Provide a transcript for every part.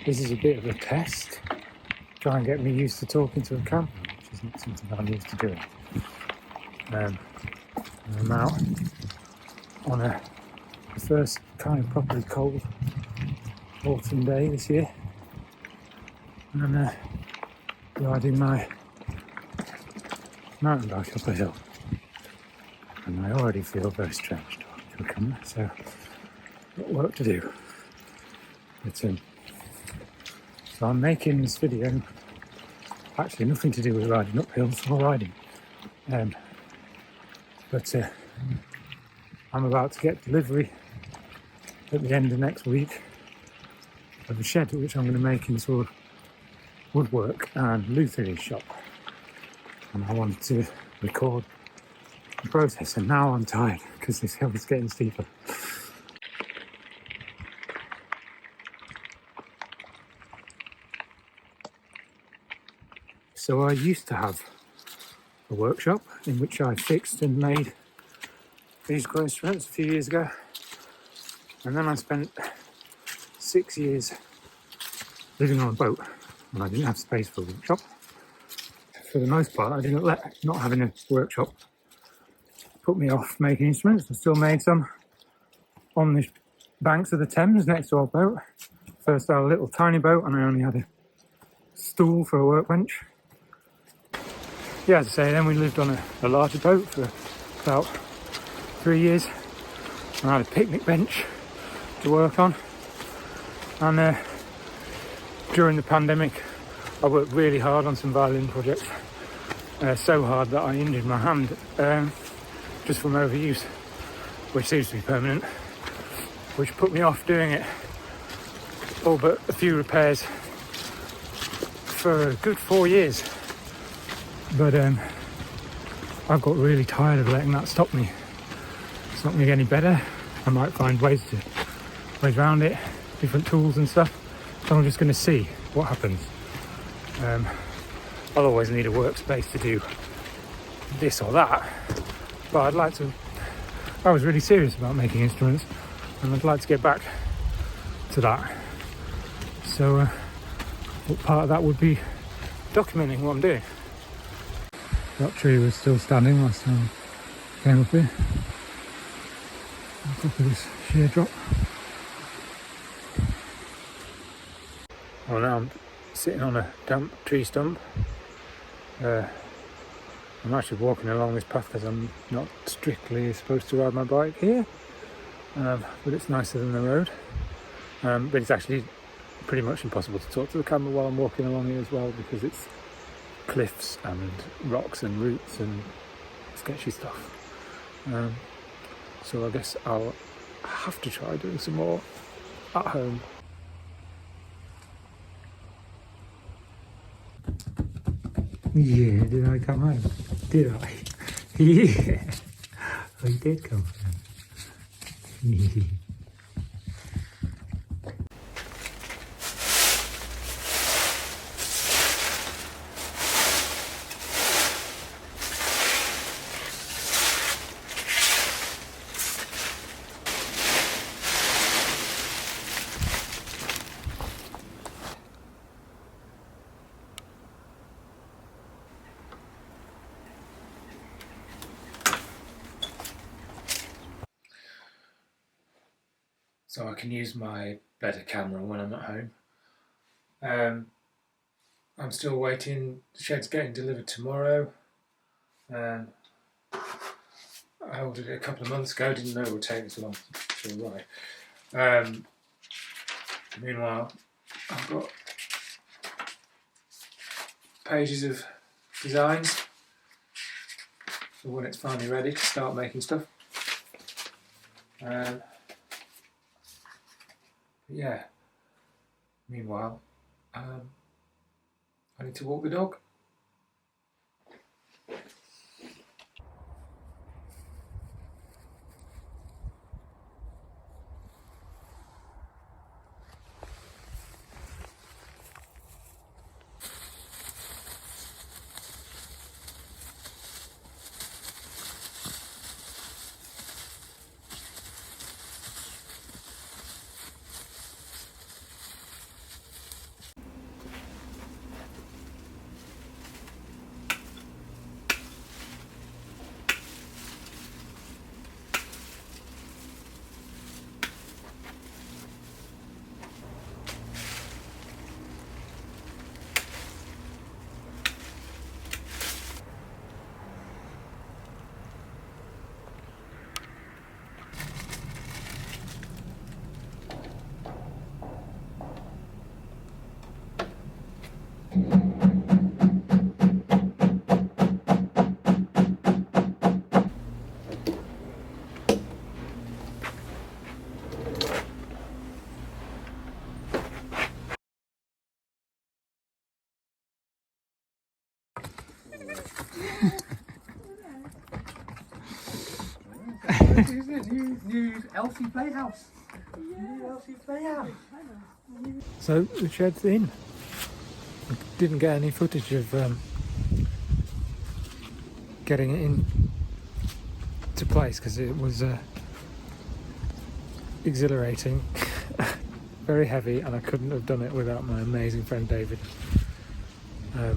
this is a bit of a test. Try and get me used to talking to a camera, which is not something I'm used to doing. I'm out on the first kind of properly cold autumn day this year, and riding my mountain bike up a hill. And I already feel very strange talking to a camera, so got work to do. But, so I'm making this video, actually nothing to do with riding up hills or riding. But I'm about to get delivery at the end of next week of a shed which I'm going to make into woodwork and lutherie shop. And I wanted to record the process, and now I'm tired because this hill is getting steeper. So I used to have a workshop in which I fixed and made musical instruments a few years ago, and then I spent 6 years living on a boat and I didn't have space for a workshop. For the most part, I didn't let not having a workshop put me off making instruments. I still made some on the banks of the Thames next to our boat. First I had a little tiny boat and I only had a stool for a workbench. Yeah, as I say, then we lived on a larger boat for about 3 years. And I had a picnic bench to work on. And during the pandemic, I worked really hard on some violin projects. So hard that I injured my hand just from overuse, which seems to be permanent, which put me off doing it. All but a few repairs for a good 4 years. But I've got really tired of letting that stop me. It's not going to get any better. I might find ways around it, different tools and stuff. So I'm just going to see what happens. I'll always need a workspace to do this or that, but I was really serious about making instruments, and I'd like to get back to that. So what part of that would be documenting what I'm doing. That tree was still standing last time I came up here. On top of this sheer drop. Well, now I'm sitting on a damp tree stump. I'm actually walking along this path because I'm not strictly supposed to ride my bike here, but it's nicer than the road. But it's actually pretty much impossible to talk to the camera while I'm walking along here as well, because it's cliffs and rocks and roots and sketchy stuff. So I guess I'll have to try doing some more at home. Yeah, did I come home? Did I? Yeah, I did come home. So I can use my better camera when I'm at home. I'm still waiting. The shed's getting delivered tomorrow. I ordered it a couple of months ago, didn't know it would take this long to arrive. Meanwhile, I've got pages of designs for when it's finally ready to start making stuff. Yeah, meanwhile, I need to walk the dog. New Elsie Playhouse. New Elsie Playhouse. So the shed's in. I didn't get any footage of getting it in to place because it was exhilarating, very heavy, and I couldn't have done it without my amazing friend David. The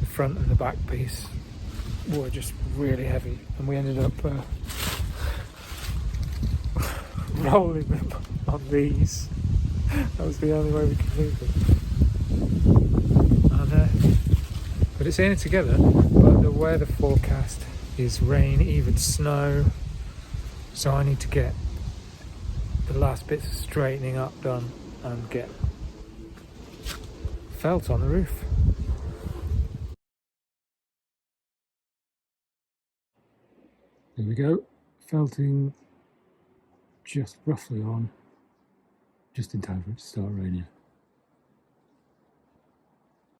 front and the back piece were just really heavy, and we ended up rolling them on these. That was the only way we could move them. And, but it's in it together, but the weather forecast is rain, even snow, so I need to get the last bits of straightening up done and get felt on the roof. There we go, felting just roughly on, just in time for it to start raining.